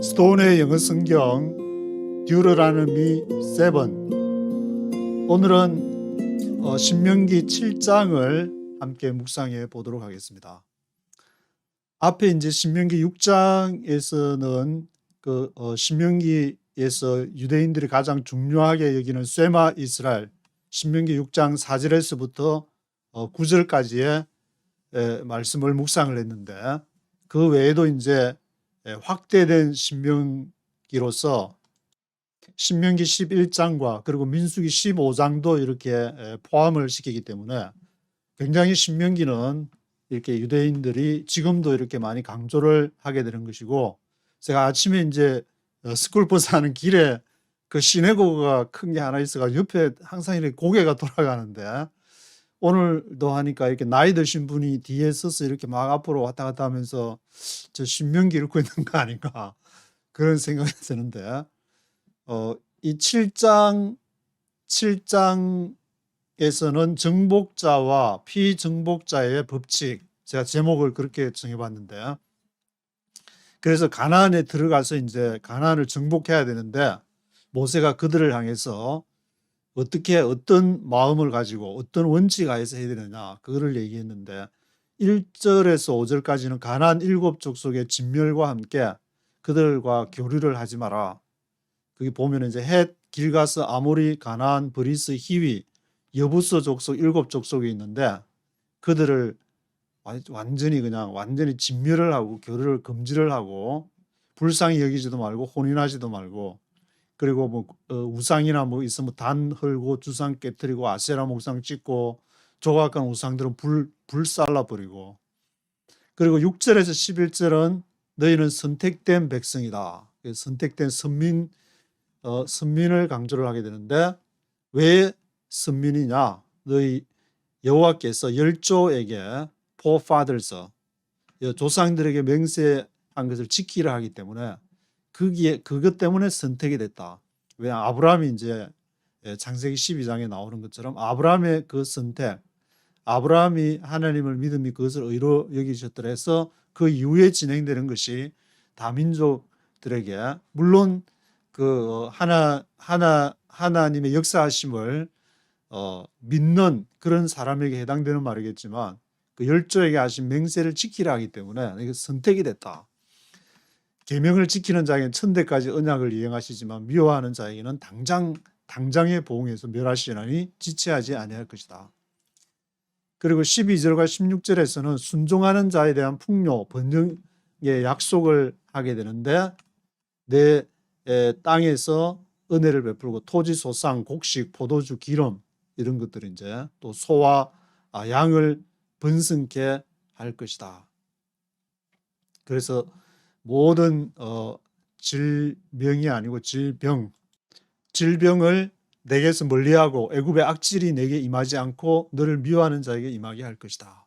스톤의 영어 성경 듀러라노미 7. 오늘은 신명기 7장을 함께 묵상해 보도록 하겠습니다. 앞에 이제 신명기 6장에서는 신명기에서 유대인들이 가장 중요하게 여기는 쇠마 이스라엘, 신명기 6장 4절에서부터 9절까지의 말씀을 묵상을 했는데, 그 외에도 이제 확대된 신명기로서 신명기 11장과 그리고 민수기 15장도 이렇게 포함을 시키기 때문에 굉장히 신명기는 이렇게 유대인들이 지금도 이렇게 많이 강조를 하게 되는 것이고, 제가 아침에 이제 스쿨버스 하는 길에 그 시내고가 큰 게 하나 있어가지고 옆에 항상 이렇게 고개가 돌아가는데, 오늘도 하니까 이렇게 나이 드신 분이 뒤에 서서 이렇게 막 앞으로 왔다 갔다 하면서 저 신명기 읽고 있는 거 아닌가 그런 생각이 드는데, 이 7장에서는 정복자와 피정복자의 법칙, 제가 제목을 그렇게 정해봤는데, 그래서 가나안에 들어가서 이제 가나안을 정복해야 되는데 모세가 그들을 향해서 어떻게 어떤 마음을 가지고 어떤 원칙 하에서 해야 되느냐 그거를 얘기했는데, 1절에서 5절까지는 가나안 7족속의 진멸과 함께 그들과 교류를 하지 마라. 거기 보면 이제 헷, 길가스, 아모리, 가나안, 브리스, 히위, 여부스 족속 7족속이 있는데, 그들을 완전히 진멸을 하고 교류를 금지를 하고 불쌍히 여기지도 말고 혼인하지도 말고, 그리고 뭐 우상이나 뭐 있으면 단 헐고 주상 깨뜨리고 아세라 목상 찍고 조각한 우상들은 불 살라버리고, 그리고 6절에서 11절은 너희는 선택된 백성이다. 선택된 선민을 강조를 하게 되는데, 왜 선민이냐? 너희 여호와께서 열조에게 forefathers, 조상들에게 맹세한 것을 지키라 하기 때문에 그것 때문에 선택이 됐다. 왜? 아브라함이 이제 창세기 12장에 나오는 것처럼 아브라함의 그 선택, 아브라함이 하나님을 믿음이 그것을 의로 여기셨더라 해서 그 이후에 진행되는 것이 다민족들에게, 물론 그 하나님의 역사하심을 믿는 그런 사람에게 해당되는 말이겠지만, 그 열조에게 하신 맹세를 지키라 하기 때문에 이게 선택이 됐다. 계명을 지키는 자에게는 천대까지 언약을 이행하시지만 미워하는 자에게는 당장의 보응에서 멸하시나니 지체하지 아니할 것이다. 그리고 12절과 16절에서는 순종하는 자에 대한 풍요, 번영의 약속을 하게 되는데, 내 땅에서 은혜를 베풀고 토지, 소상, 곡식, 포도주, 기름 이런 것들이 이제 또 소와 양을 번성케 할 것이다. 그래서 모든 질병이 아니고 질병을 내게서 멀리하고 애굽의 악질이 내게 임하지 않고 너를 미워하는 자에게 임하게 할 것이다.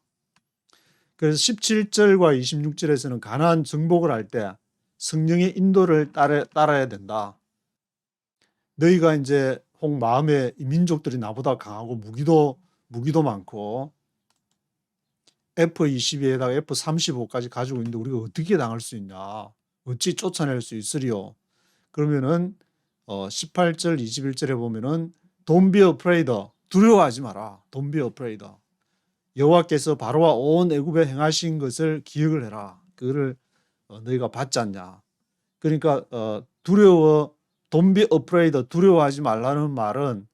그래서 17절과 26절에서는 가나안 정복을 할 때 성령의 인도를 따라야 된다. 너희가 이제 혹 마음에 이 민족들이 나보다 강하고 무기도 많고 F-22에다가 F-35까지 가지고 있는데 우리가 어떻게 당할 수 있냐, 어찌 쫓아낼 수 있으리요. 그러면은 18절 21절에 보면은 Don't be afraid, 두려워하지 마라. Don't be afraid. 여호와께서 바로와 온 애굽에 행하신 것을 기억을 해라. 그거를 너희가 받지 않냐. 그러니까 Don't be afraid, 두려워하지 말라는 말은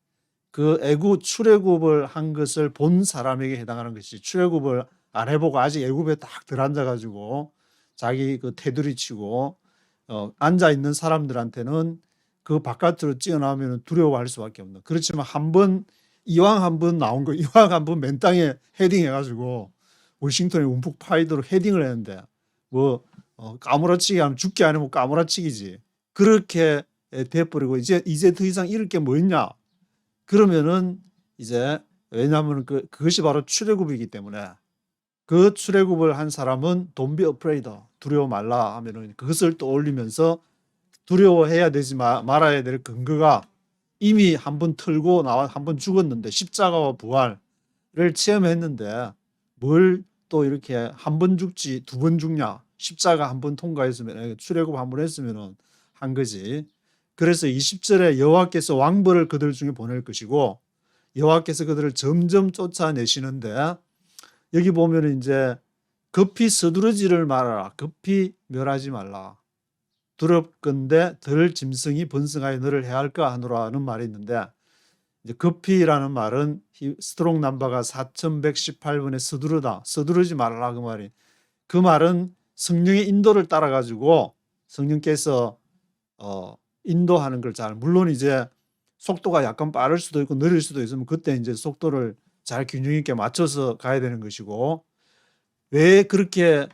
그 애굽 출애굽을 한 것을 본 사람에게 해당하는 것이, 출애굽을 안 해보고 아직 애굽에 딱 들어앉아가지고 자기 그 테두리 치고 앉아 있는 사람들한테는 그 바깥으로 뛰어나오면 두려워할 수밖에 없는. 그렇지만 이왕 한 번 나온 거, 이왕 한 번 맨 땅에 헤딩해가지고 워싱턴의 움푹 파이도로 헤딩을 했는데 뭐 까무라치기 하면 죽기 아니면 까무라치기지. 그렇게 돼버리고 이제 더 이상 잃을 게 뭐 있냐? 그러면은 이제, 왜냐하면 그것이 바로 출애굽이기 때문에 그 출애굽을 한 사람은 Don't be afraid, 두려워 말라 하면은 그것을 떠올리면서 두려워해야 되지 말아야 될 근거가 이미 한 번 털고 나와 한 번 죽었는데, 십자가와 부활을 체험했는데 뭘 또 이렇게 한 번 죽지 두 번 죽냐, 십자가 한번 통과했으면, 출애굽 한번 했으면 한 거지. 그래서 20절에 여호와께서 왕벌을 그들 중에 보낼 것이고 여호와께서 그들을 점점 쫓아내시는데, 여기 보면 이제 급히 서두르지를 말아라, 급히 멸하지 말라, 두렵건대 덜 짐승이 번성하여 너를 해할까 하노라는 말이 있는데, 이제 급히라는 말은 스트롱 넘버가 4118번에 서두르다, 서두르지 말라, 그 말이. 그 말은 성령의 인도를 따라 가지고 성령께서 인도하는 걸 잘, 물론 이제 속도가 약간 빠를 수도 있고 느릴 수도 있으면 그때 이제 속도를 잘 균형 있게 맞춰서 가야 되는 것이고, 왜 그렇게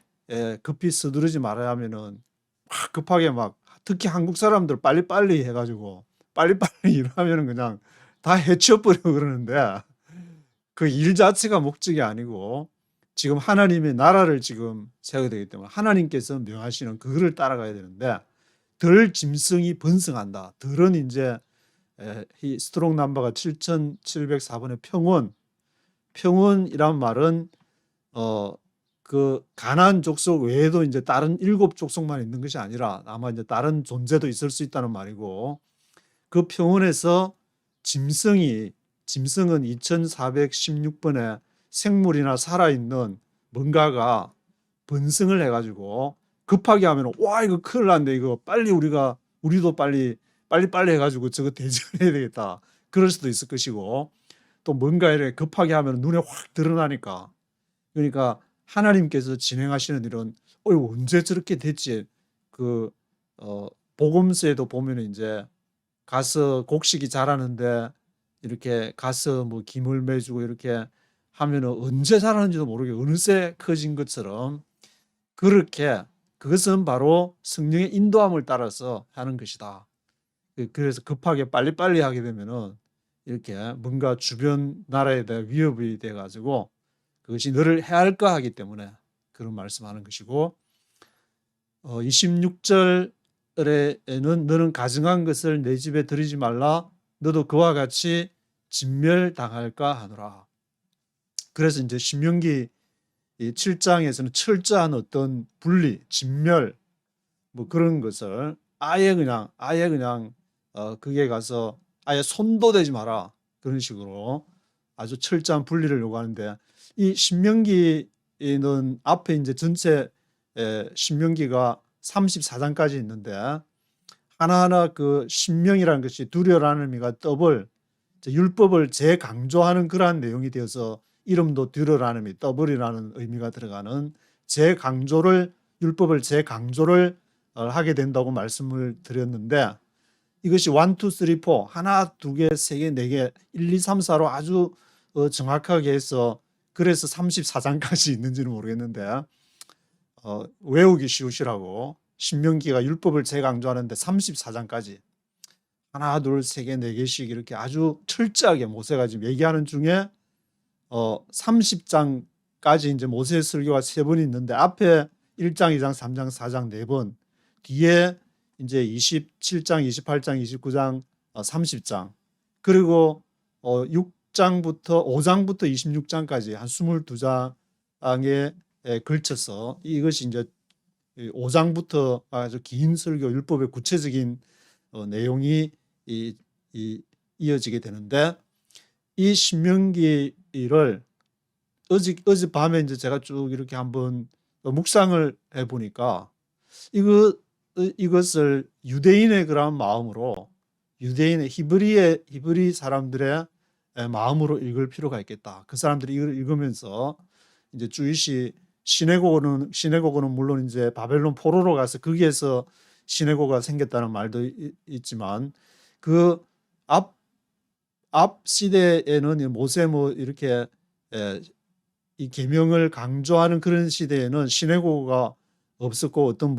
급히 서두르지 말아야 하면은 막 급하게 막, 특히 한국 사람들 빨리빨리 해가지고 빨리빨리 일하면은 그냥 다 해치워버리고 그러는데, 그 일 자체가 목적이 아니고 지금 하나님의 나라를 지금 세워야 되기 때문에 하나님께서 명하시는 그거를 따라가야 되는데, 덜 짐승이 번성한다. 덜은 이제 이 스트롱 넘버가 7704번의 평원이란 말은 그 가나안 족속 외에도 이제 다른 7족속만 있는 것이 아니라 아마 이제 다른 존재도 있을 수 있다는 말이고, 그 평원에서 짐승은 2416번에 생물이나 살아있는 뭔가가 번성을 해가지고 급하게 하면, 와 이거 큰일 났네, 이거 빨리 우리도 빨리 해가지고 저거 대전해야 되겠다, 그럴 수도 있을 것이고, 또 뭔가 이렇게 급하게 하면 눈에 확 드러나니까. 그러니까 하나님께서 진행하시는 일은 언제 저렇게 됐지. 그 복음서에도 보면 이제 가서 곡식이 자라는데 이렇게 가서 뭐 김을 매주고 이렇게 하면은 언제 자라는지도 모르게 어느새 커진 것처럼, 그렇게 그것은 바로 성령의 인도함을 따라서 하는 것이다. 그래서 급하게 빨리빨리 하게 되면은 이렇게 뭔가 주변 나라에 대한 위협이 돼 가지고 그것이 너를 해할까 하기 때문에 그런 말씀하는 것이고, 26절에는 너는 가증한 것을 내 집에 들이지 말라, 너도 그와 같이 진멸당할까 하노라. 그래서 이제 신명기 7장에서는 철저한 어떤 분리, 진멸 뭐 그런 것을 아예 그냥 그게 가서 아예 손도 대지 마라, 그런 식으로 아주 철저한 분리를 요구하는데, 이 신명기는 앞에 이제 전체 신명기가 34장까지 있는데, 하나하나 그 신명이라는 것이 두려라는 의미가 율법을 재강조하는 그러한 내용이 되어서 이름도 두려라는 의미, 더블이라는 의미가 들어가는 율법을 재강조를 하게 된다고 말씀을 드렸는데, 이것이 1, 2, 3, 4 하나, 두 개, 세 개, 네 개, 1, 2, 3, 4로 아주 정확하게 해서, 그래서 34장까지 있는지는 모르겠는데 외우기 쉬우시라고 신명기가 율법을 재강조하는데 34장까지 하나, 둘, 세 개, 네 개씩 이렇게 아주 철저하게 모세가 지금 얘기하는 중에 30장까지 이제 모세의 설교가 3번 있는데, 앞에 1장, 2장, 3장, 4장 4번, 뒤에 이제 27장, 28장, 29장, 30장, 그리고 5장부터 26장까지 한 22장에 걸쳐서 이것이 이제 5장부터 아주 긴 설교, 율법의 구체적인 내용이 이어지게 되는데, 이 신명기를 어젯밤에 이제 제가 쭉 이렇게 한번 묵상을 해보니까 이것을 유대인의 그런 마음으로, 유대인의 히브리 사람들의 마음으로 읽을 필요가 있겠다. 그 사람들이 이걸 읽으면서 이제 주이시 시내고는 물론 이제 바벨론 포로로 가서 거기에서 시내고가 생겼다는 말도 있지만, 그 앞 시대에는 모세 뭐 이렇게 이 계명을 강조하는 그런 시대에는 시내고가 없었고 어떤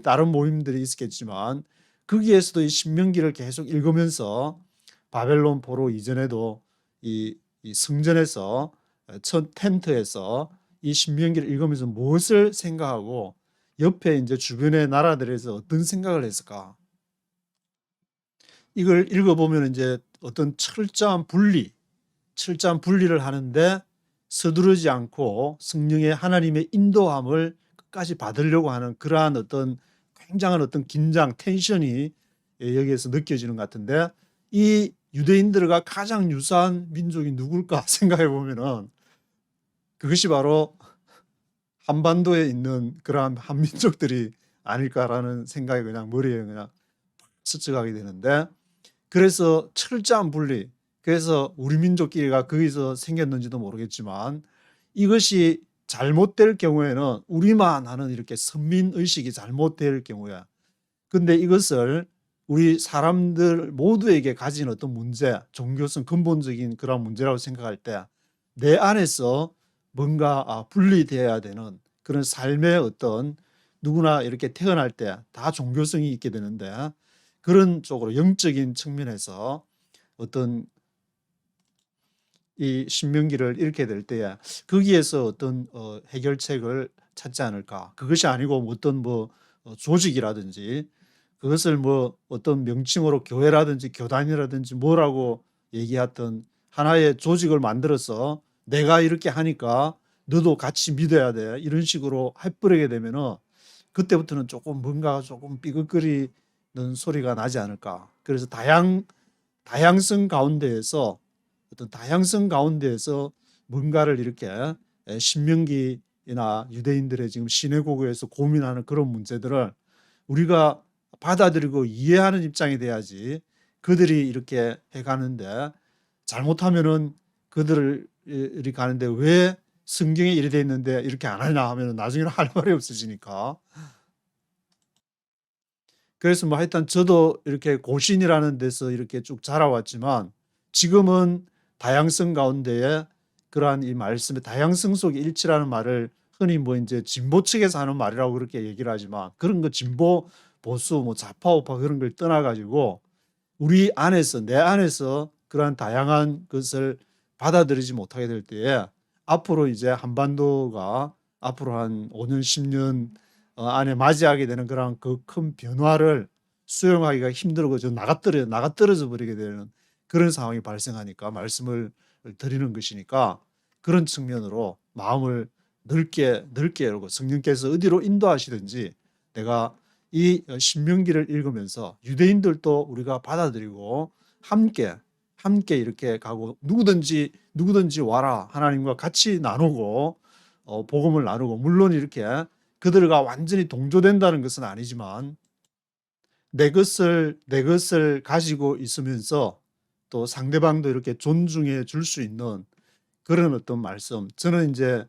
다른 모임들이 있었겠지만, 거기에서도 이 신명기를 계속 읽으면서 바벨론 포로 이전에도 이 성전에서 첫 텐트에서 이 신명기를 읽으면서 무엇을 생각하고 옆에 이제 주변의 나라들에서 어떤 생각을 했을까? 이걸 읽어보면 이제 어떤 철저한 분리를 하는데 서두르지 않고 성령의 하나님의 인도함을 끝까지 받으려고 하는 그러한 어떤 굉장한 어떤 긴장, 텐션이 여기에서 느껴지는 것 같은데, 이 유대인들과 가장 유사한 민족이 누굴까 생각해 보면은 그것이 바로 한반도에 있는 그러한 한민족들이 아닐까라는 생각이 그냥 머리에 그냥 스쳐가게 되는데, 그래서 철저한 분리, 그래서 우리 민족끼리가 거기서 생겼는지도 모르겠지만 이것이 잘못될 경우에는 우리만 하는 이렇게 선민의식이 잘못될 경우에, 근데 이것을 우리 사람들 모두에게 가진 어떤 문제, 종교성 근본적인 그런 문제라고 생각할 때 내 안에서 뭔가 분리되어야 되는 그런 삶의 어떤, 누구나 이렇게 태어날 때 다 종교성이 있게 되는데, 그런 쪽으로 영적인 측면에서 어떤 이 신명기를 읽게 될 때에 거기에서 어떤 해결책을 찾지 않을까. 그것이 아니고 어떤 조직이라든지 그것을 어떤 명칭으로 교회라든지 교단이라든지 뭐라고 얘기했던 하나의 조직을 만들어서 내가 이렇게 하니까 너도 같이 믿어야 돼, 이런 식으로 해버리게 되면은 그때부터는 조금 뭔가 조금 삐걱거리는 소리가 나지 않을까. 그래서 다양성 가운데에서 어떤 다양성 가운데에서 뭔가를 이렇게 신명기나 유대인들의 지금 시내고교에서 고민하는 그런 문제들을 우리가 받아들이고 이해하는 입장이 돼야지 그들이 이렇게 해가는데, 잘못하면은 그들이 가는데 왜 성경에 이래 돼 있는데 이렇게 안 하냐 하면 나중에는 할 말이 없어지니까. 그래서 하여튼 저도 이렇게 고신이라는 데서 이렇게 쭉 자라왔지만 지금은 다양성 가운데에 그러한 이 말씀의 다양성 속의 일치라는 말을 흔히 이제 진보 측에서 하는 말이라고 그렇게 얘기를 하지만, 그런 거 진보 보수 좌파 우파 그런 걸 떠나가지고 우리 안에서, 내 안에서 그러한 다양한 것을 받아들이지 못하게 될 때에 앞으로 이제 한반도가 앞으로 한 5년 10년 안에 맞이하게 되는 그런 그 큰 변화를 수용하기가 힘들고 나가떨어져 버리게 되는 그런 상황이 발생하니까 말씀을 드리는 것이니까, 그런 측면으로 마음을 넓게 열고 성령께서 어디로 인도하시든지 내가 이 신명기를 읽으면서 유대인들도 우리가 받아들이고 함께 이렇게 가고, 누구든지 와라, 하나님과 같이 나누고 복음을 나누고, 물론 이렇게 그들과 완전히 동조된다는 것은 아니지만 내 것을 가지고 있으면서 또 상대방도 이렇게 존중해 줄 수 있는 그런 어떤 말씀, 저는 이제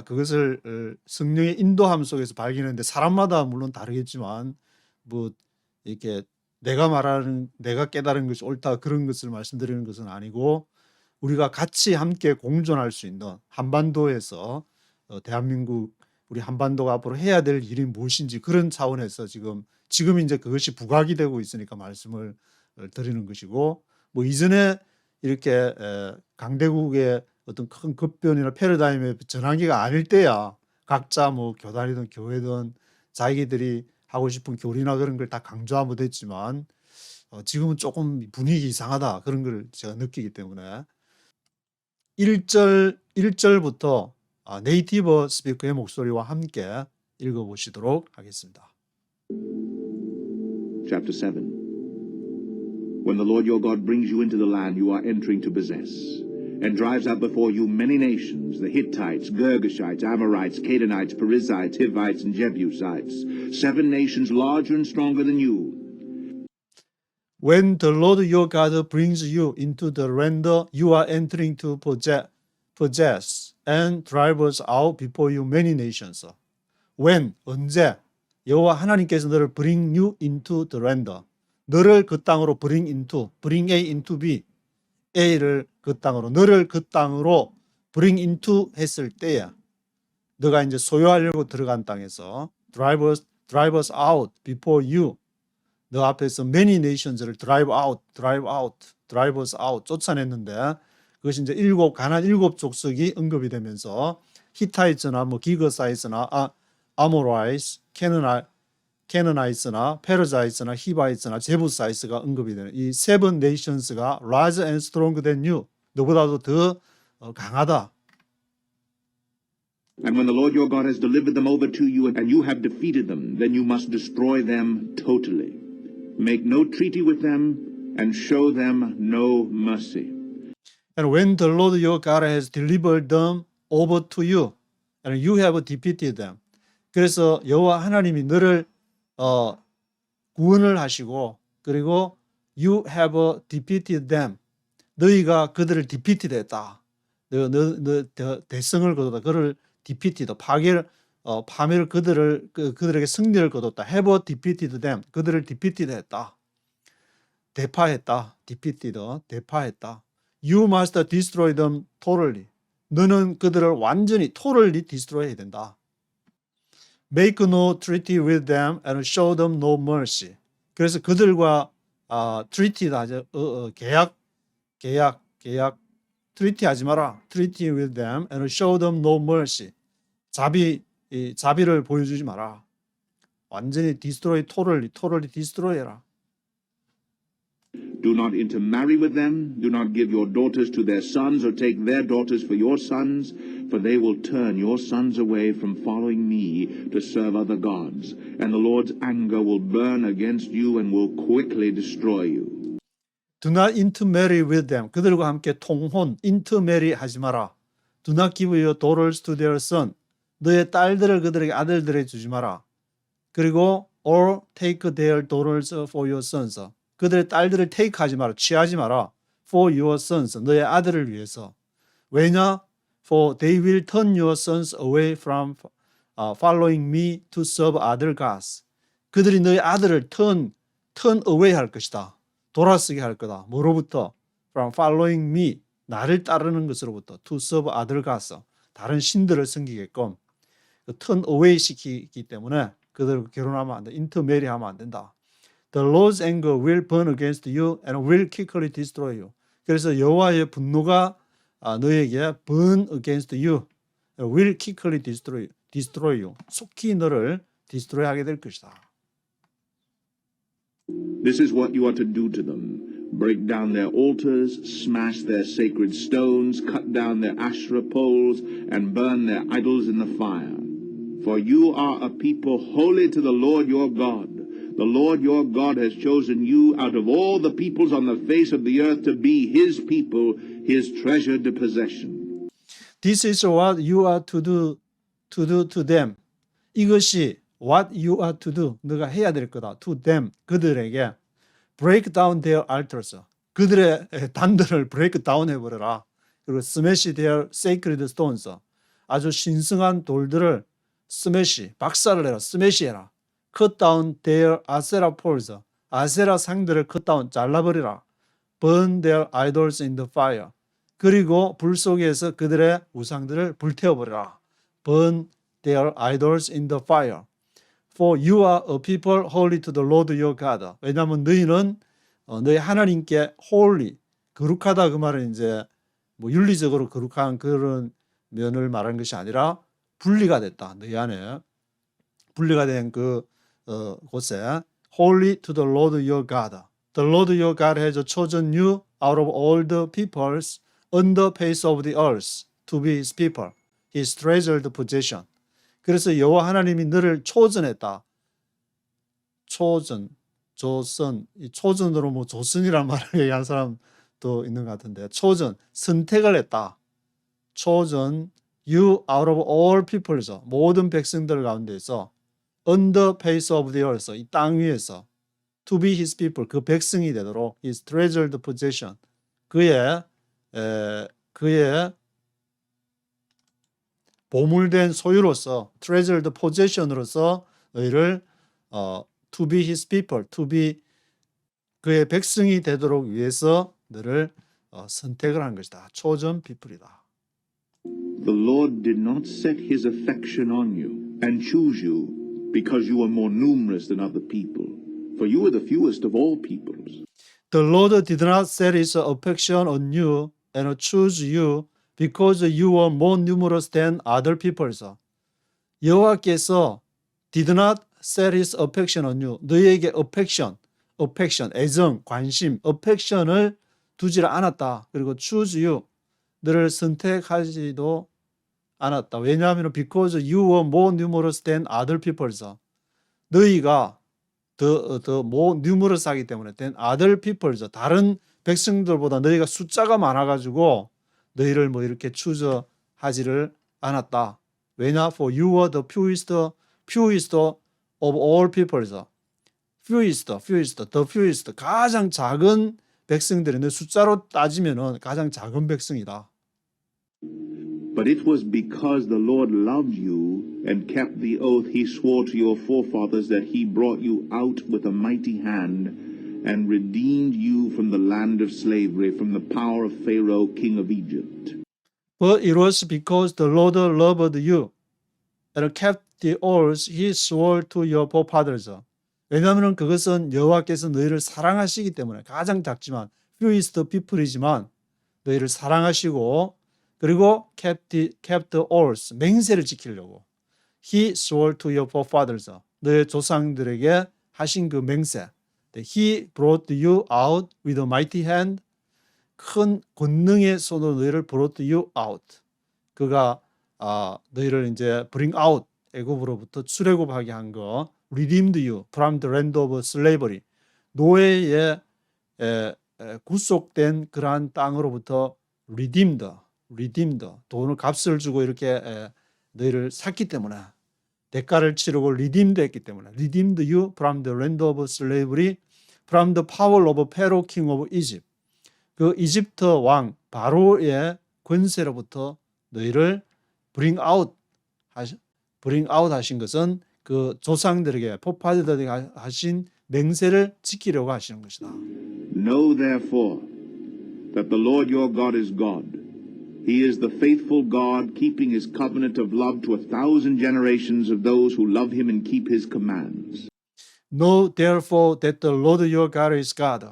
그것을 성령의 인도함 속에서 발견했는데, 사람마다 물론 다르겠지만 이렇게 내가 깨달은 것이 옳다 그런 것을 말씀드리는 것은 아니고, 우리가 같이 함께 공존할 수 있는 한반도에서 대한민국, 우리 한반도가 앞으로 해야 될 일이 무엇인지, 그런 차원에서 지금 이제 그것이 부각이 되고 있으니까 말씀을 드리는 것이고, 이전에 이렇게 강대국의 어떤 큰 급변이나 패러다임의 전환기가 아닐 때야 각자 교단이든 교회든 자기들이 하고 싶은 교리나 그런 걸 다 강조하면 됐지만 지금은 조금 분위기 이상하다, 그런 걸 제가 느끼기 때문에 1절부터 네이티브 스피커의 목소리와 함께 읽어보시도록 하겠습니다. Chapter 7. When the Lord your God brings you into the land you are entering to possess, and drives out before you many nations, the Hittites, Girgashites, Amorites, Canaanites, Perizzites, Hivites, and Jebusites, 7 nations larger and stronger than you. When the Lord your God brings you into the land you are entering to possess, and drives out before you many nations. When, 언제 여호와 하나님께서 너를 bring you into the land, 너를 그 땅으로 bring A into B, A를 그 땅으로, 너를 그 땅으로 bring into 했을 때야, 너가 이제 소유하려고 들어간 땅에서 drive us out before you, 너 앞에서 many nations를 drive us out 쫓아냈는데, 그것이 이제 가나안 7족속이 언급이 되면서 히타이츠나 기거사이스나 아모라이스, 캐너나이스나 페르자이스나 히바이스나 제부사이스가 언급이 되는 이 7 nations가 larger and stronger than you, 너보다도 더 강하다. And when the Lord your God has delivered them over to you and you have defeated them, then you must destroy them totally. Make no treaty with them and show them no mercy. And when the Lord your God has delivered them over to you, and you have defeated them. 그래서 여호와 하나님이 너를 구원을 하시고, 그리고 you have defeated them. 너희가 그들을 defeated 했다. 너 대성을 거뒀다. 그를 defeated, 파멸 그들에게 승리를 거뒀다. have defeated them. 그들을 defeated 했다. 대파했다. defeated, 대파했다. You must destroy them totally. 너는 그들을 완전히 totally destroy 해야 된다. Make no treaty with them and show them no mercy. 그래서 그들과 treaty다 하죠. 계약 treaty 하지 마라. treaty with them and show them no mercy. 자비를 보여주지 마라. 완전히 destroy, totally destroy 해라. Do not intermarry with them. Do not give your daughters to their sons or take their daughters for your sons, for they will turn your sons away from following me to serve other gods, and the Lord's anger will burn against you and will quickly destroy you. Do not intermarry with them. 그들과 함께 통혼, intermarry 하지 마라. Do not give your daughters to their son. 너의 딸들을 그들에게 아들들에게 주지 마라. 그리고 or take their daughters for your sons. 그들의 딸들을 take 하지 마라. 취하지 마라. For your sons. 너의 아들을 위해서. 왜냐? For they will turn your sons away from following me to serve other gods. 그들이 너의 아들을 turn away 할 것이다. 돌아서게 할 거다. 뭐로부터? From following me. 나를 따르는 것으로부터. To serve other gods. 다른 신들을 섬기게끔. turn away 시키기 때문에 그들과 결혼하면 안 돼. intermarry 하면 안 된다. The Lord's anger will burn against you and will quickly destroy you. 그래서 여호와의 분노가 너에게 burn against you, will quickly destroy you. 속히 너를 destroy 하게 될 것이다. This is what you are to do to them. Break down their altars, smash their sacred stones, cut down their Asherah poles, and burn their idols in the fire. For you are a people holy to the Lord your God. The Lord your God has chosen you out of all the peoples on the face of the earth to be his people, his treasured possession. This is what you are to do to them. 이것이 what you are to do. 너가 해야 될 거다. To them. 그들에게. Break down their altars. 그들의 단들을 break down 해버려라. 그리고 smash their sacred stones. 아주 신성한 돌들을 smash, 박살을 내라. smash 해라. Cut down their Asherah poles. 아세라 상들을 cut down, 잘라버리라. Burn their idols in the fire. 그리고 불 속에서 그들의 우상들을 불태워버리라. Burn their idols in the fire. For you are a people holy to the Lord your God. 왜냐하면 너희는 너희 하나님께 holy, 거룩하다 그 말은 이제 뭐 윤리적으로 거룩한 그런 면을 말하는 것이 아니라 분리가 됐다. 너희 안에 분리가 된 곳에 holy to the Lord your God. The Lord your God has chosen you out of all the peoples on the face of the earth to be his people, his treasured possession. 그래서 여호와 하나님이 너를 초전했다. 이 초전으로 뭐 조선이란 말을 얘기한 사람도 있는 것 같은데, 초전, 선택을 했다. 초전, you out of all peoples, 모든 백성들 가운데서 on the face of the earth, 이 땅 위에서 to be his people, 그 백성이 되도록 his treasured possession, 그의 보물된 소유로서 treasured possession으로서 너희를 to be his people, to be 그의 백성이 되도록 위해서 너를 선택을 한 것이다. chosen people이다. The Lord did not set his affection on you and choose you because you were more numerous than other people, for you were the fewest of all peoples. The Lord did not set his affection on you and choose you because you were more numerous than other peoples. 여호와께서 did not set his affection on you. 너희에게 affection, 애정, 관심, affection을 두지를 않았다. 그리고 choose you, 너를 선택하지도 않았다. 왜냐하면 because you were more numerous than other peoples. 너희가 더 more numerous 하기 때문에 than other peoples. 다른 백성들보다 너희가 숫자가 많아가지고 너희를 뭐 이렇게 추저하지를 않았다. 왜냐? For you were the fewest of all peoples. fewest, the fewest. 가장 작은 백성들이 너 숫자로 따지면은 가장 작은 백성이다. But it was because the Lord loved you and kept the oath he swore to your forefathers that he brought you out with a mighty hand and redeemed you from the land of slavery, from the power of Pharaoh, king of Egypt. But it was because the Lord loved you and kept the oath he swore to your forefathers. 왜냐하면 그것은 여호와께서 너희를 사랑하시기 때문에 가장 작지만 fewest people이지만 너희를 사랑하시고 그리고 kept the oath, 맹세를 지키려고 he swore to your forefathers, 너희 조상들에게 하신 그 맹세. He brought you out with a mighty hand, 큰 권능의 손으로 너희를 brought you out. 그가 너희를 이제 bring out, 애굽으로부터 출애굽하게 한 거, redeemed you from the land of slavery, 노예에 구속된 그러한 땅으로부터 redeemed, 돈을 값을 주고 이렇게 너희를 샀기 때문에 대가를 치르고 redeemed 했기 때문에 redeemed you from the land of slavery, from the power of Pharaoh, king of Egypt. 그 이집트 왕 바로의 권세로부터 너희를 bring out 하신 것은 그 조상들에게 포파들에게 하신 맹세를 지키려고 하시는 것이다. Know therefore that the Lord your God is God. He is the faithful God, keeping his covenant of love to 1,000 generations of those who love him and keep his commands. Know therefore that the Lord your God is God.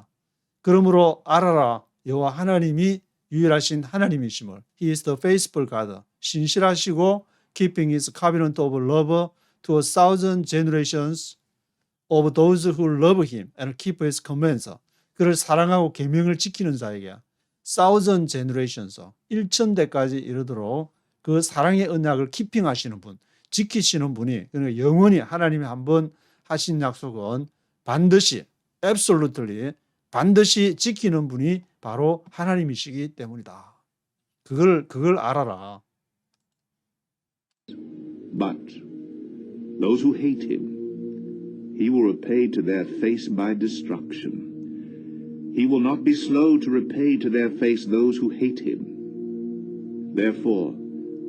그러므로 알아라, 여호와 하나님이 유일하신 하나님이심을. He is the faithful God. 신실하시고 keeping his covenant of love to 1,000 generations of those who love him and keep his commands. 그를 사랑하고 계명을 지키는 자에게 1,000 generations, 1,000대까지 이르도록 그 사랑의 언약을 키핑하시는 분, 지키시는 분이, 그러니까 영원히 하나님이 한번 하신 약속은 반드시, absolutely, 반드시 지키는 분이 바로 하나님이시기 때문이다. 그걸 알아라. But those who hate him, he will repay to their face by destruction. He will not be slow to repay to their face those who hate him. Therefore,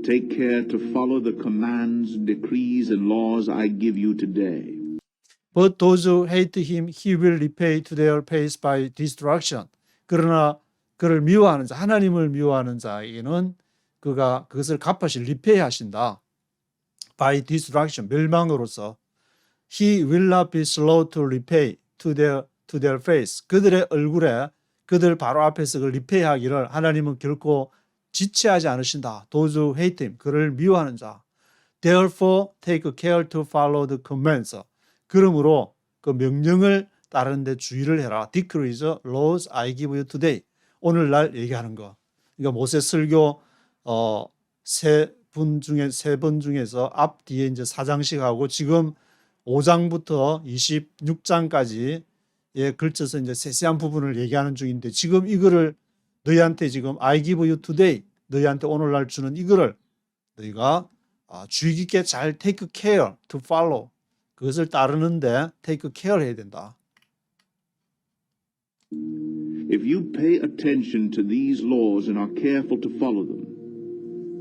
take care to follow the commands, decrees, and laws I give you today. But those who hate him, he will repay to their face by destruction. 그러나 그를 미워하는 자, 하나님을 미워하는 자에게는 그가 그것을 갚으실 리페이하신다. By destruction, 멸망으로서. He will not be slow to repay to their face. 그들의 얼굴에 그들 바로 앞에서 그 리페이하기를 하나님은 결코 지체하지 않으신다. Those who hate him, 그를 미워하는 자. Therefore, take care to follow the commands. 그러므로 그 명령을 따르는 데 주의를 해라. Decrees, laws I give you today. 오늘날 얘기하는 거. 그러니까 모세 설교 세 번 중에서 앞 뒤에 이제 4장씩 하고 지금 5장부터 26장까지 걸쳐서 이제 세세한 부분을 얘기하는 중인데 지금 이거를 너희한테 지금 I give you today, 너희한테 오늘날 주는 이거를 너희가 주의 깊게 잘 take care to follow, 그것을 따르는데 take care 해야 된다. If you pay attention to these laws and are careful to follow them,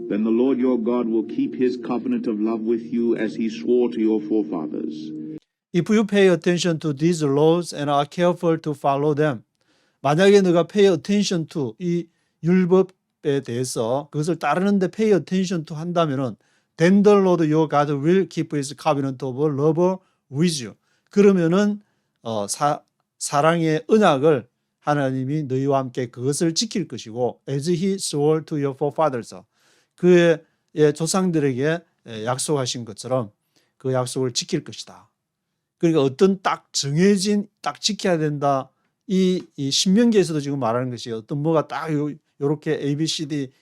then the Lord your God will keep his covenant of love with you as he swore to your forefathers. If you pay attention to these laws and are careful to follow them, 만약에 너가 pay attention to 이 율법에 대해서 그것을 따르는데 pay attention to 한다면은 then the Lord your God will keep his covenant of love with you. 그러면은 사랑의 언약을 하나님이 너희와 함께 그것을 지킬 것이고 as he swore to your forefathers. 그의 조상들에게 약속하신 것처럼 그 약속을 지킬 것이다. 그러니까 어떤 딱 정해진 딱 지켜야 된다. 이 신명기에서도 지금 말하는 것이 어떤 뭐가 딱 요렇게 ABCD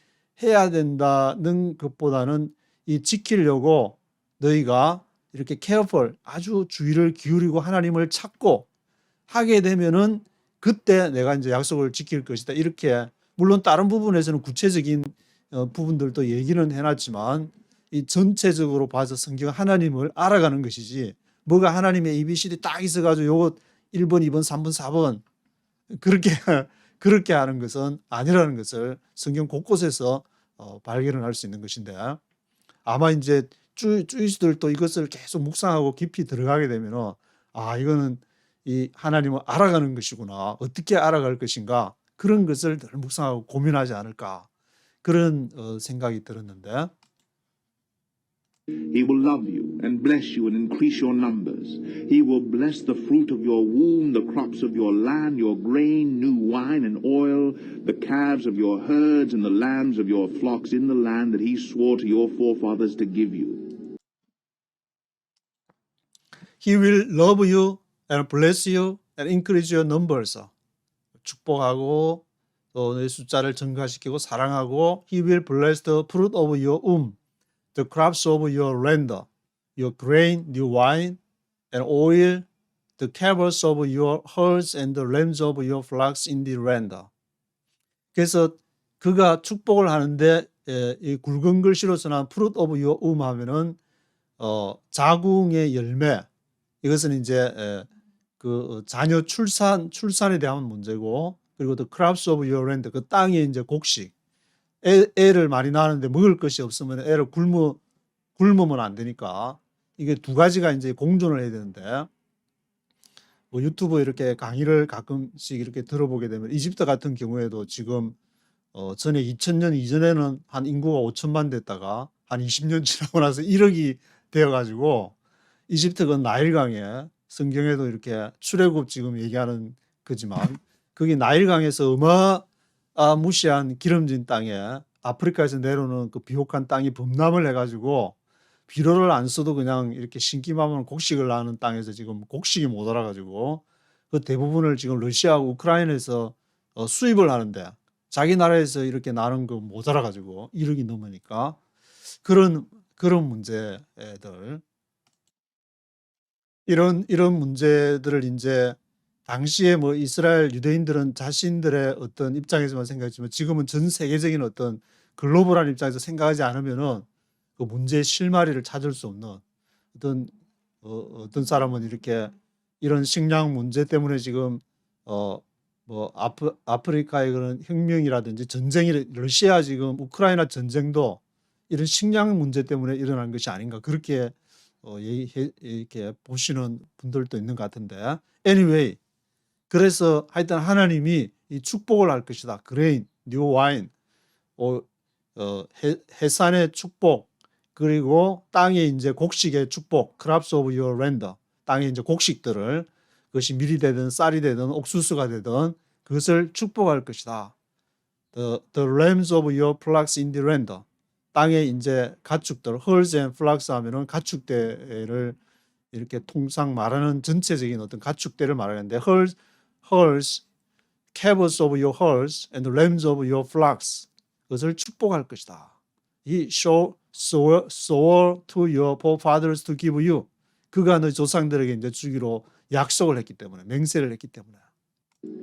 해야 된다는 것보다는 이 지키려고 너희가 이렇게 careful, 아주 주의를 기울이고 하나님을 찾고 하게 되면은 그때 내가 이제 약속을 지킬 것이다. 이렇게 물론 다른 부분에서는 구체적인 부분들도 얘기는 해놨지만 이 전체적으로 봐서 성경 하나님을 알아가는 것이지 뭐가 하나님의 ABCD 딱 있어가지고 요거 1번, 2번, 3번, 4번 그렇게 그렇게 하는 것은 아니라는 것을 성경 곳곳에서 발견을 할 수 있는 것인데 아마 이제 주이스들도 이것을 계속 묵상하고 깊이 들어가게 되면은 아 이거는 이 하나님을 알아가는 것이구나. 어떻게 알아갈 것인가. 그런 것을 늘 묵상하고 고민하지 않을까. 그런 생각이 들었는데 He will love you and bless you and increase your numbers. He will bless the fruit of your womb, the crops of your land, your grain, new wine and oil, the calves of your herds and the lambs of your flocks in the land that he swore to your forefathers to give you. He will love you and bless you and increase your numbers. 축복하고 또 내 숫자를 증가시키고 사랑하고 He will bless the fruit of your womb, the crops of your land, your grain, new wine and oil, the calves of your herds and the lambs of your flocks in the land. 그래서 그가 축복을 하는데 이 굵은 글씨로서 난 fruit of your womb 하면은 자궁의 열매 이것은 이제 그 자녀 출산에 대한 문제고 그리고 the crops of your land 그 땅의 이제 곡식 애를 많이 낳는데 먹을 것이 없으면 애를 굶으면 안 되니까 이게 두 가지가 이제 공존을 해야 되는데 뭐 유튜브 이렇게 강의를 가끔씩 이렇게 들어보게 되면 이집트 같은 경우에도 지금 전에 2000년 이전에는 한 인구가 5천만 됐다가 한 20년 지나고 나서 1억이 되어가지고 이집트가 나일강에 성경에도 이렇게 출애굽 지금 얘기하는 거지만 그게 나일강에서 무시한 기름진 땅에 아프리카에서 내려오는 그 비옥한 땅이 범람을 해가지고 비료를 안 써도 그냥 이렇게 심기만 하면 곡식을 낳는 땅에서 지금 곡식이 모자라가지고 그 대부분을 지금 러시아하고 우크라이나에서 수입을 하는데 자기 나라에서 이렇게 나는 거 모자라가지고 1억이 넘으니까 그런 문제들 이런 문제들을 이제 당시에 뭐 이스라엘 유대인들은 자신들의 어떤 입장에서만 생각했지만 지금은 전 세계적인 어떤 글로벌한 입장에서 생각하지 않으면은 그 문제의 실마리를 찾을 수 없는 어떤 사람은 이렇게 이런 식량 문제 때문에 지금 뭐 아프리카의 그런 혁명이라든지 전쟁이 러시아 지금 우크라이나 전쟁도 이런 식량 문제 때문에 일어난 것이 아닌가 그렇게 이렇게 보시는 분들도 있는 것 같은데 anyway 그래서 하여튼 하나님이 이 축복을 할 것이다. 그레인, 뉴 와인, 해산의 축복 그리고 땅의 이제 곡식의 축복 crops of your land 땅의 이제 곡식들을 그것이 밀이 되든 쌀이 되든 옥수수가 되든 그것을 축복할 것이다. The lambs of your flocks in the land 땅의 이제 가축들 herds and flocks 하면은 가축대를 이렇게 통상 말하는 전체적인 어떤 가축대를 말하는데 herds, calves of your herds and lambs of your flocks 그것을 축복할 것이다. He swore to your forefathers to give you 그가 너희 조상들에게 이제 주기로 약속을 했기 때문에 맹세를 했기 때문에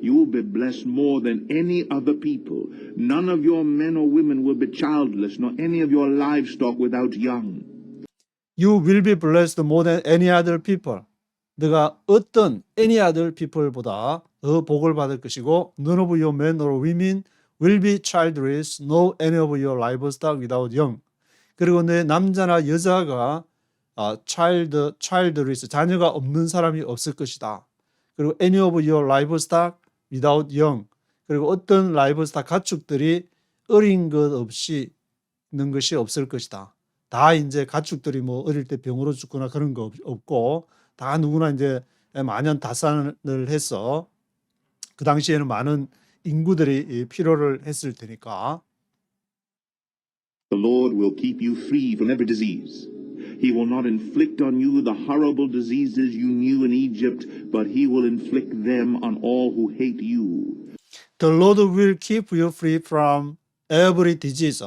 You will be blessed more than any other people. None of your men or women will be childless, nor any of your livestock without young. You will be blessed more than any other people. 너가 어떤 any other people보다 더 복을 받을 것이고 none of your men or women will be childless, no any of your livestock without young. 그리고 내 남자나 여자가 childless, 자녀가 없는 사람이 없을 것이다. 그리고 any of your livestock without young. 그리고 어떤 livestock 가축들이 어린 것 없이 있는 것이 없을 것이다. 다 이제 가축들이 뭐 어릴 때 병으로 죽거나 그런 거 없고 다 누구나 이제 만연다산을 해서 그 당시에는 많은 인구들이 필요를 했을 테니까. The Lord will keep you free from every disease. He will not inflict on you the horrible diseases you knew in Egypt, but he will inflict them on all who hate you. The Lord will keep you free from every disease.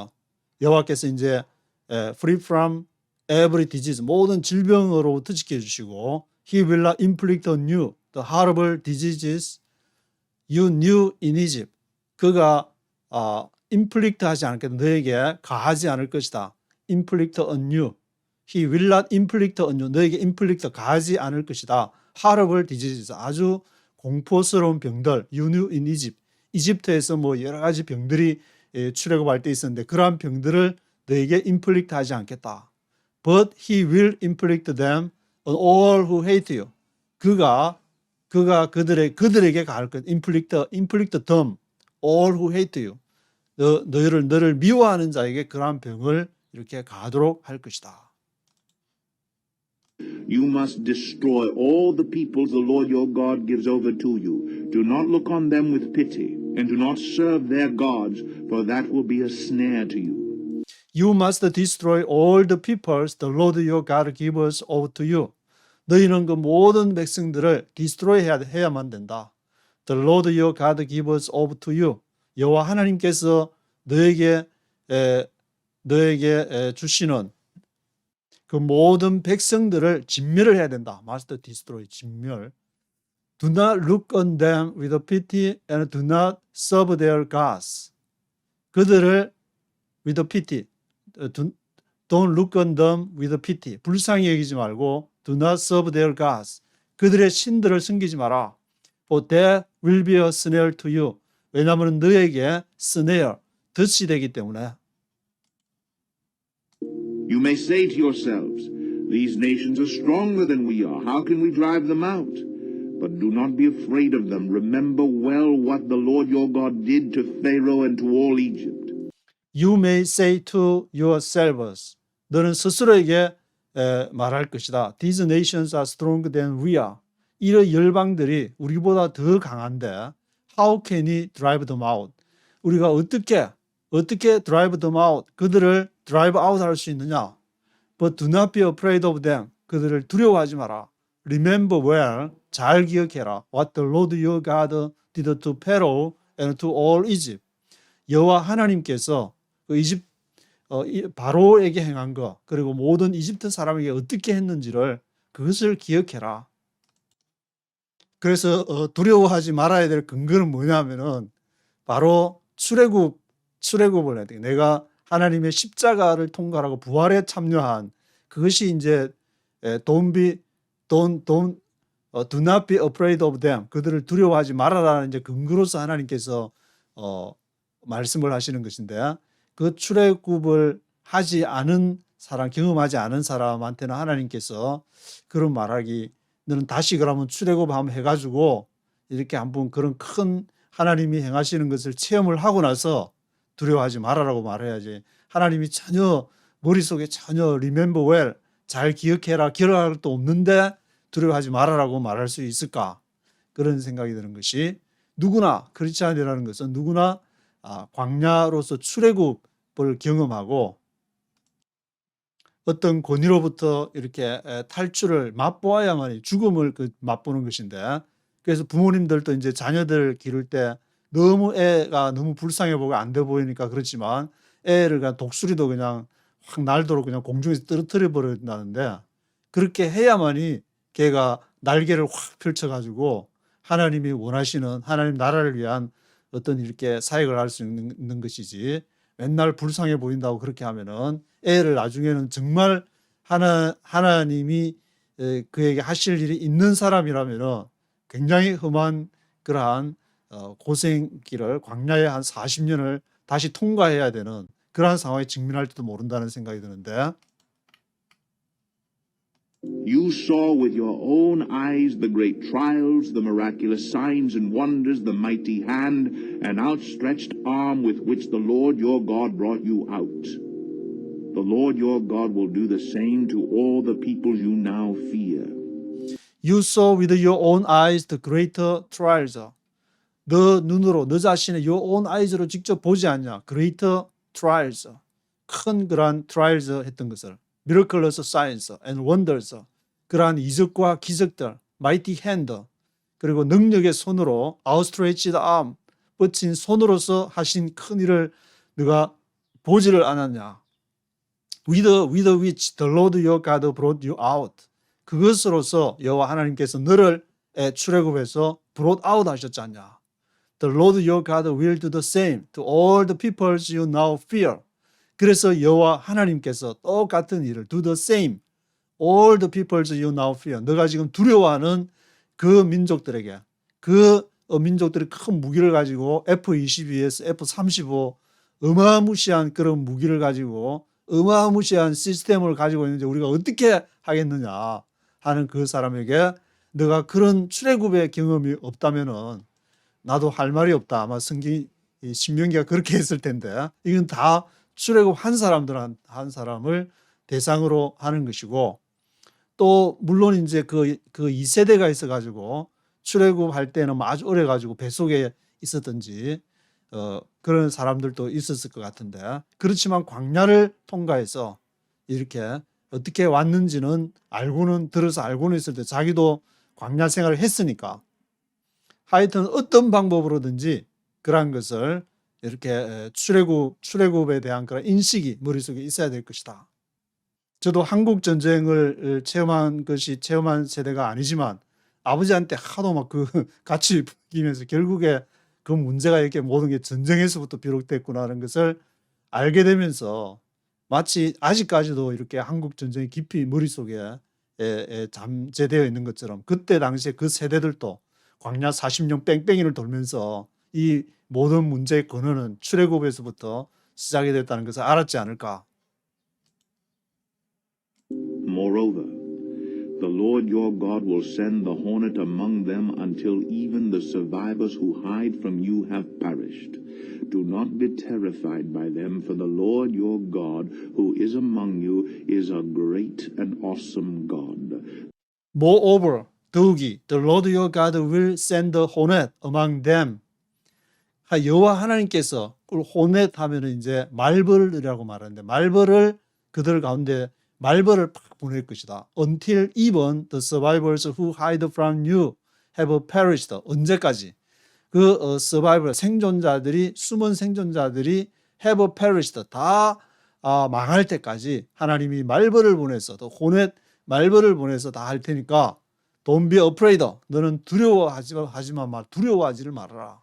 여호와께서 이제 free from every disease 모든 질병으로부터 지켜주시고 he will not inflict on you the horrible diseases you knew in Egypt. 그가 inflict 하지 않겠다. 너에게 가하지 않을 것이다. inflict on you. He will not inflict on you. 너에게 inflict 가하지 않을 것이다. horrible diseases 아주 공포스러운 병들 you knew in Egypt. 이집트에서 뭐 여러 가지 병들이 출애굽할 때 있었는데 그러한 병들을 너에게 inflict 하지 않겠다. But he will inflict them on all who hate you. 그가 그들에게 가할 것. inflict them all who hate you. 너를 미워하는 자에게 그러한 병을 이렇게 가하도록 할 것이다. You must destroy all the peoples the Lord your God gives over to you. Do not look on them with pity, and do not serve their gods, for that will be a snare to you. You must destroy all the peoples the Lord your God gives over to you. 너희는 그 모든 백성들을 destroy 해야만 된다. The Lord your God gives over to you. 여호와 하나님께서 너에게 주시는 그 모든 백성들을 진멸을 해야 된다. Must destroy, 진멸. Do not look on them with pity and do not serve their gods. 그들을 with pity, don't look on them with pity. 불쌍히 여기지 말고 do not serve their gods. 그들의 신들을 섬기지 마라. For that will be a snare to you. 왜냐하면 너에게 snare, 덫이 되기 때문에. You may say to yourselves, these nations are stronger than we are. How can we drive them out? But do not be afraid of them. Remember well what the Lord your God did to Pharaoh and to all Egypt. You may say to yourselves. 너는 스스로에게 말할 것이다. These nations are stronger than we are. 이런 열방들이 우리보다 더 강한데 How can we drive them out? 우리가 어떻게 drive them out? 그들을 drive out 할 수 있느냐? But do not be afraid of them. 그들을 두려워하지 마라. Remember well, 잘 기억해라. What the Lord your God did to Pharaoh and to all Egypt. 여호와 하나님께서 그 바로에게 행한 것, 그리고 모든 이집트 사람에게 어떻게 했는지를 그것을 기억해라. 그래서 두려워하지 말아야 될 근거는 뭐냐면은 바로 출애굽을 해야 돼. 내가 하나님의 십자가를 통과하고 부활에 참여한 그것이 이제 do not be afraid of them. 그들을 두려워하지 말아라는 이제 근거로서 하나님께서 말씀을 하시는 것인데 그 출애굽을 하지 않은 사람, 경험하지 않은 사람한테는 하나님께서 그런 말하기 너는 다시 그러면 출애굽 한번 해가지고 이렇게 한번 그런 큰 하나님이 행하시는 것을 체험을 하고 나서 두려워하지 말아라고 말해야지. 하나님이 전혀 머릿속에 전혀 remember well, 잘 기억해라, 기억할 것도 없는데 두려워하지 말아라고 말할 수 있을까? 그런 생각이 드는 것이 누구나 크리스찬이라는 것은 누구나 광야로서 출애굽을 경험하고 어떤 권위로부터 이렇게 탈출을 맛보아야만 죽음을 맛보는 것인데 그래서 부모님들도 이제 자녀들 기를 때 애가 너무 불쌍해 보고 안 돼 보이니까 그렇지만 애를 그냥 독수리도 그냥 확 날도록 그냥 공중에서 떨어뜨려 버린다는데 그렇게 해야만이 걔가 날개를 확 펼쳐가지고 하나님이 원하시는 하나님 나라를 위한 어떤 이렇게 사역을 할 수 있는 것이지 맨날 불쌍해 보인다고 그렇게 하면은 애를 나중에는 정말 하나님이 그에게 하실 일이 있는 사람이라면은 굉장히 험한 그러한 고생길을 광야의 한 40년을 다시 통과해야 되는 그러한 상황에 직면할지도 모른다는 생각이 드는데 You saw with your own eyes the great trials, the miraculous signs and wonders, the mighty hand and outstretched arm with which the Lord your God brought you out. The Lord your God will do the same to all the peoples you now fear. You saw with your own eyes the greater trials. 너 눈으로 너 자신의 your own eyes로 직접 보지 않냐. greater trials. 큰 그러한 trials 했던 것을. miraculous signs and wonders. 그러한 이적과 기적들. mighty hand. 그리고 능력의 손으로 outstretched arm. 뻗친 손으로서 하신 큰 일을 너가 보지를 않았냐. with which the Lord your God brought you out. 그것으로서 여호와 하나님께서 너를 출애굽에서 brought out 하셨지 않냐. The Lord your God will do the same to all the peoples you now fear. 그래서 여호와 하나님께서 똑같은 일을 do the same all the peoples you now fear. 너가 지금 두려워하는 그 민족들에게, 그 민족들이 큰 무기를 가지고 F-22에서 F-35 어마무시한 그런 무기를 가지고 어마무시한 시스템을 가지고 있는데 우리가 어떻게 하겠느냐 하는 그 사람에게 너가 그런 출애굽의 경험이 없다면은 나도 할 말이 없다. 아마 성경 신명기가 그렇게 했을 텐데 이건 다 출애굽 한 사람을 대상으로 하는 것이고 또 물론 이제 그 2세대가 있어가지고 출애굽할 때는 아주 오래 가지고 뱃속에 있었던지 그런 사람들도 있었을 것 같은데 그렇지만 광야를 통과해서 이렇게 어떻게 왔는지는 들어서 알고는 있을 때 자기도 광야 생활을 했으니까 하여튼 어떤 방법으로든지 그러한 것을 이렇게 출애굽에 대한 그런 인식이 머릿속에 있어야 될 것이다. 저도 한국 전쟁을 체험한 세대가 아니지만 아버지한테 하도 막 같이 부기면서 결국에 그 문제가 이렇게 모든 게 전쟁에서부터 비롯됐구나라는 것을 알게 되면서 마치 아직까지도 이렇게 한국 전쟁이 깊이 머릿속에 잠재되어 있는 것처럼 그때 당시에 그 세대들도 광야 40년 뺑뺑이를 돌면서 이 모든 문제의 근원은 출애굽에서부터 시작이 됐다는 것을 알았지 않을까. Moreover, the Lord your God will send the hornet among them until even the survivors who hide from you have perished. Do not be terrified by them, for the Lord your God who is among you is a great and awesome God. Moreover, 더욱이 the Lord your God will send the hornet among them. 여호와 하나님께서 hornet 하면은 이제 말벌이라고 말하는데 말벌을 그들 가운데 말벌을 팍 보낼 것이다. Until even the survivors who hide from you have perished. 언제까지? 그 survivor 숨은 생존자들이 have perished 다 망할 때까지 하나님이 말벌을 보내서 또 hornet 말벌을 보내서 다 할 테니까 don't be afraid. 너는 두려워하지를 말아라.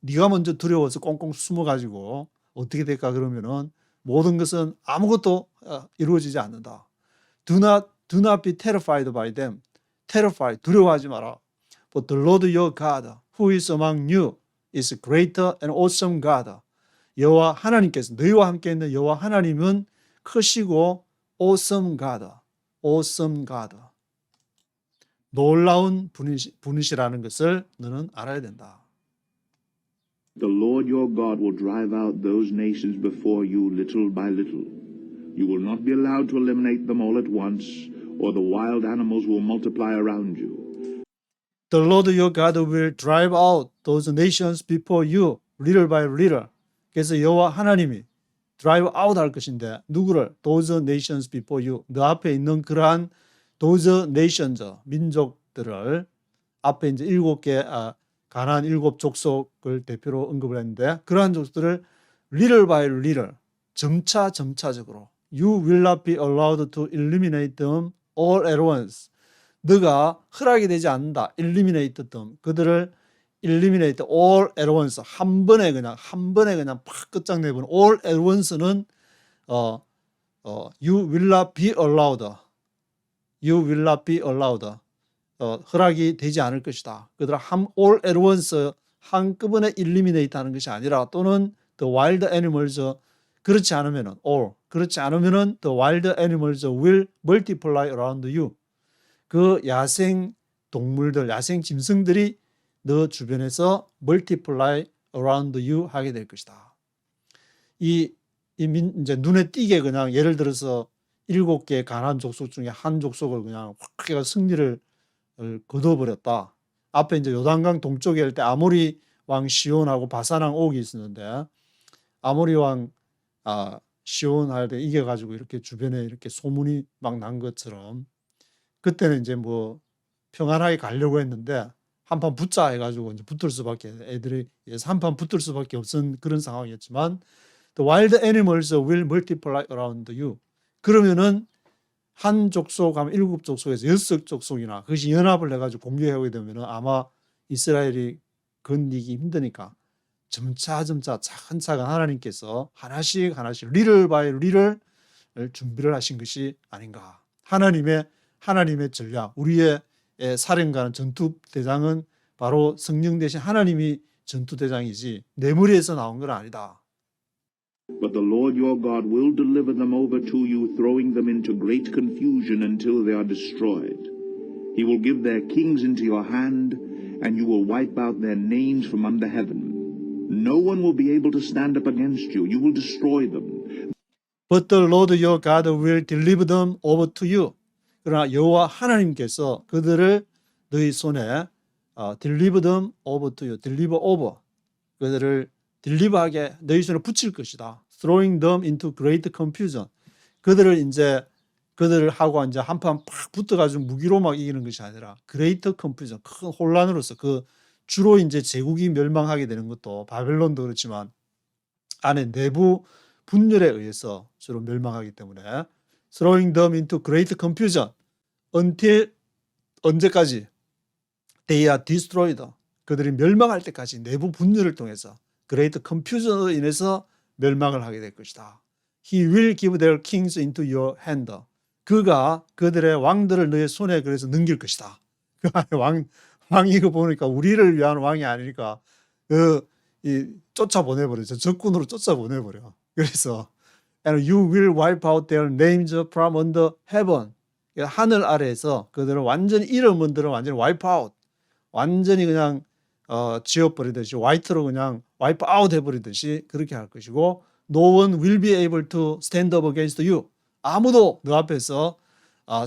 네가 먼저 두려워서 꽁꽁 숨어가지고 어떻게 될까 그러면은 모든 것은 아무것도 이루어지지 않는다. Do not be terrified by them. Terrified, 두려워하지 마라. But the Lord your God, who is among you, is greater and awesome God. 여호와 하나님께서 너희와 함께 있는 여호와 하나님은 크시고 awesome God, awesome God. 놀라운 분이시라는 것을 너는 알아야 된다. The Lord your God will drive out those nations before you little by little. You will not be allowed to eliminate them all at once, or the wild animals will multiply around you. The Lord your God will drive out those nations before you little by little. 그래서 여호와 하나님이 drive out 할 것인데 누구를? Those nations before you. 너 앞에 있는 그러한 those nations, 민족들을 앞에 이제 7개 가나안 7족속을 대표로 언급을 했는데 그러한 족들을 little by little 점차적으로 You will not be allowed to eliminate them all at once. 너가 허락이 되지 않는다. eliminate them. 그들을 eliminate all at once. 한 번에 그냥 팍 끝장내버리는 all at once는 you will not be allowed. You will not be allowed. 허락이 되지 않을 것이다. 그들을 all at once 한꺼번에 eliminate 하는 것이 아니라 또는 the wild animals 그렇지 않으면은 the wild animals will multiply around you. 그 야생 동물들, 야생 짐승들이 너 주변에서 multiply around you 하게 될 것이다. 이제 눈에 띄게 그냥 예를 들어서 7개 가나안 족속 중에 한 족속을 그냥 확 해가 승리를 거둬버렸다. 앞에 이제 요단강 동쪽에 할 때 아모리 왕 시온하고 바산 왕 옥이 있었는데 아모리 왕 시온 할 때 이겨가지고 이렇게 주변에 이렇게 소문이 막 난 것처럼 그때는 이제 뭐 평안하게 가려고 했는데 한판 붙자 해가지고 이제 붙을 수밖에 애들이 한판 붙을 수밖에 없은 그런 상황이었지만 The wild animals will multiply around you. 그러면은 한 족속 하면 7족속에서 6족속이나 그것이 연합을 해가지고 공격하게 되면은 아마 이스라엘이 건리기 힘드니까 점차 차근차근 하나님께서 하나씩 리를 바이 리를 준비를 하신 것이 아닌가. 하나님의 전략, 우리의 사령관은 전투대장은 바로 성령 대신 하나님이 전투대장이지 내 머리에서 나온 건 아니다. But the Lord your God will deliver them over to you, throwing them into great confusion until they are destroyed. He will give their kings into your hand, and you will wipe out their names from under heaven. No one will be able to stand up against you. You will destroy them. But the Lord your God will deliver them over to you. 그러나 여호와 하나님께서 그들을 너희 손에 deliver them over to you. deliver over. 그들을 딜리버하게 너희 손에 붙일 것이다. Throwing them into great confusion. 그들을 하고 이제 한판 팍 붙어가지고 무기로 막 이기는 것이 아니라 great confusion. 큰 혼란으로서 그 주로 이제 제국이 멸망하게 되는 것도 바벨론도 그렇지만 안에 내부 분열에 의해서 주로 멸망하기 때문에 throwing them into great confusion until 언제까지? They are destroyed. 그들이 멸망할 때까지 내부 분열을 통해서 great confusion으로 인해서 멸망을 하게 될 것이다. He will give their kings into your hand. 그가 그들의 왕들을 너의 손에 그래서 넘길 것이다. 그 안에 왕이 이거 보니까 우리를 위한 왕이 아니니까 쫓아보내버리죠. 적군으로 쫓아보내버려. 그래서 and you will wipe out their names from under heaven. 하늘 아래에서 그들은 완전히 이름들은 완전히 wipe out. 완전히 그냥 지워버리듯이 화이트로 그냥 wipe out 해버리듯이 그렇게 할 것이고 no one will be able to stand up against you. 아무도 너 앞에서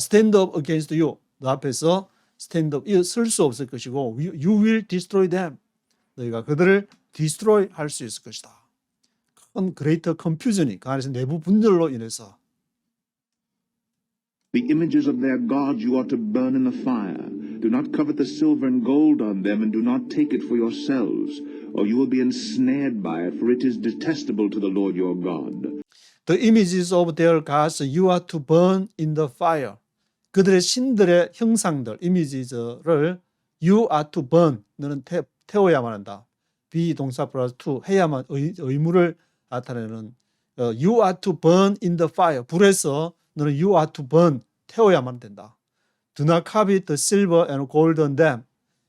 stand up against you. 너 앞에서 stand up 설 수 없을 것이고 you will destroy them. 너희가 그들을 destroy 할 수 있을 것이다. 큰 greater confusion이 그 안에서 내부 분열로 인해서 The images of their gods you are to burn in the fire. Do not covet the silver and gold on them, and do not take it for yourselves, or you will be ensnared by it, for it is detestable to the Lord your God. The images of their gods you are to burn in the fire. 그들의 신들의 형상들, 이미지를 you are to burn. 너는 태워야만 한다. 비동사 플러스 to 해야만 의무를 나타내는 you are to burn in the fire. 불에서 너는 you are to burn. 태워야만 된다. Do not covet the silver and gold on them.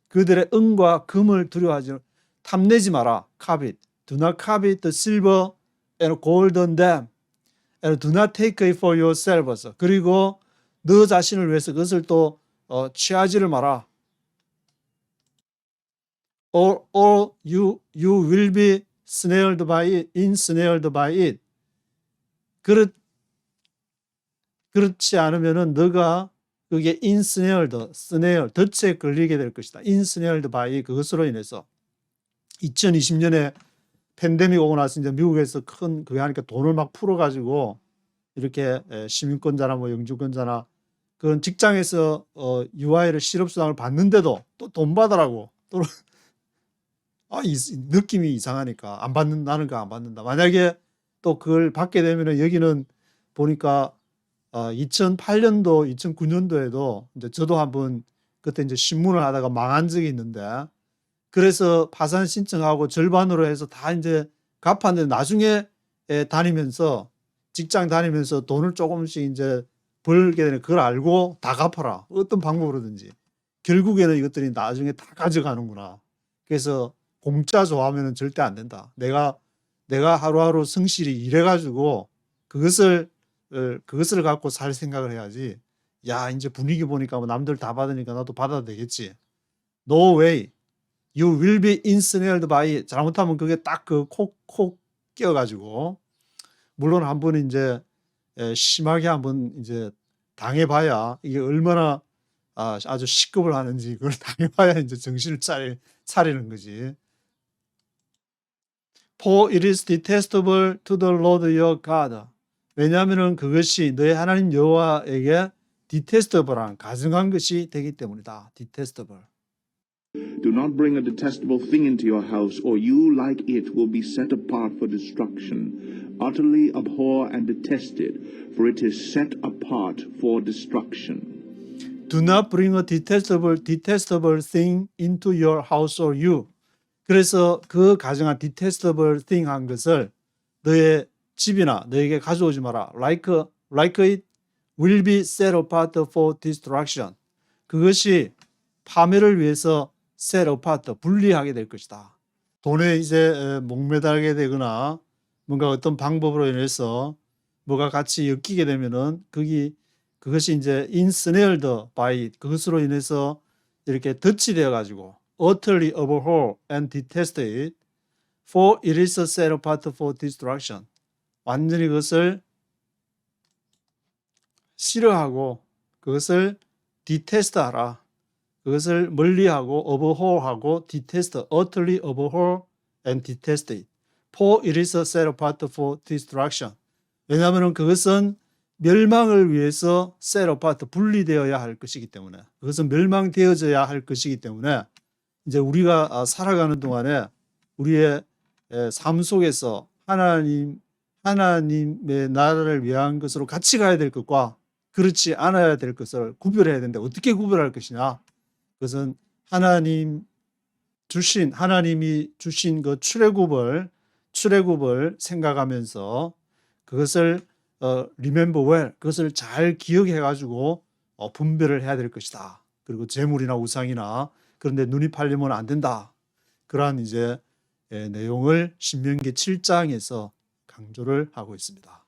그들의 은과 금을 두려워하지 탐내지 마라. covet. Do not covet the silver and gold on them. And do not take it for yourselves. 그리고 너 자신을 위해서 그것을 또 취하지를 마라. Or you will be ensnared by it. 그렇지 않으면은 너가 그게 ensnared, 덫에 걸리게 될 것이다. ensnared by 그것으로 인해서 2020년에 팬데믹 오고 나서 이제 미국에서 큰 그게 하니까 돈을 막 풀어가지고 이렇게 시민권자나 뭐 영주권자나 그런 직장에서 UI를 실업수당을 받는데도 또 돈 받으라고 또 느낌이 이상하니까 안 받는다는가 안 받는다. 만약에 또 그걸 받게 되면은 여기는 보니까 2008년도, 2009년도에도 이제 저도 한번 그때 이제 신문을 하다가 망한 적이 있는데 그래서 파산 신청하고 절반으로 해서 다 이제 갚았는데 나중에 다니면서 직장 다니면서 돈을 조금씩 이제 벌게 되는 그걸 알고 다 갚아라. 어떤 방법으로든지. 결국에는 이것들이 나중에 다 가져가는구나. 그래서 공짜 좋아하면 절대 안 된다. 내가 하루하루 성실히 일해가지고 그것을 갖고 살 생각을 해야지. 야, 이제 분위기 보니까 뭐 남들 다 받으니까 나도 받아도 되겠지. No way. You will be ensnared by it. 잘못하면 그게 딱 그 콕 끼어가지고 물론 한번 이제 심하게 한번 이제 당해봐야 이게 얼마나 아주 시급을 하는지 그걸 당해봐야 이제 정신을 차리는 거지. For it is detestable to the Lord your God. 왜냐하면은 그것이 너의 하나님 여호와에게 detestable한 가증한 것이 되기 때문이다. detestable. Do not bring a detestable thing into your house, or you, like it, will be set apart for destruction. utterly abhor and detest it, for it is set apart for destruction. Do not bring a detestable thing into your house or you. 그래서 그 가정한 detestable thing 한 것을 너의 집이나 너에게 가져오지 마라. Like it will be set apart for destruction. 그것이 파멸을 위해서 set apart, 분리하게 될 것이다. 돈에 이제 목매달게 되거나 뭔가 어떤 방법으로 인해서 뭐가 같이 엮이게 되면은 그것이 이제 ensnared by 그것으로 인해서 이렇게 덫이 되어 가지고 utterly abhor and detest it, for it is set apart for destruction. 완전히 그것을 싫어하고 그것을 detest하라. 그것을 멀리하고 abhor하고 detest, utterly abhor and detest it, for it is set apart for destruction. 왜냐하면 그것은 멸망을 위해서 set apart, 분리되어야 할 것이기 때문에, 그것은 멸망되어져야 할 것이기 때문에 이제 우리가 살아가는 동안에 우리의 삶 속에서 하나님의 나라를 위한 것으로 같이 가야 될 것과 그렇지 않아야 될 것을 구별해야 되는데 어떻게 구별할 것이냐? 그것은 하나님이 주신 그 출애굽을 생각하면서 그것을 remember well, 그것을 잘 기억해 가지고 분별을 해야 될 것이다. 그리고 재물이나 우상이나 그런데 눈이 팔리면 안 된다. 그러한 이제 내용을 신명기 7장에서 강조를 하고 있습니다.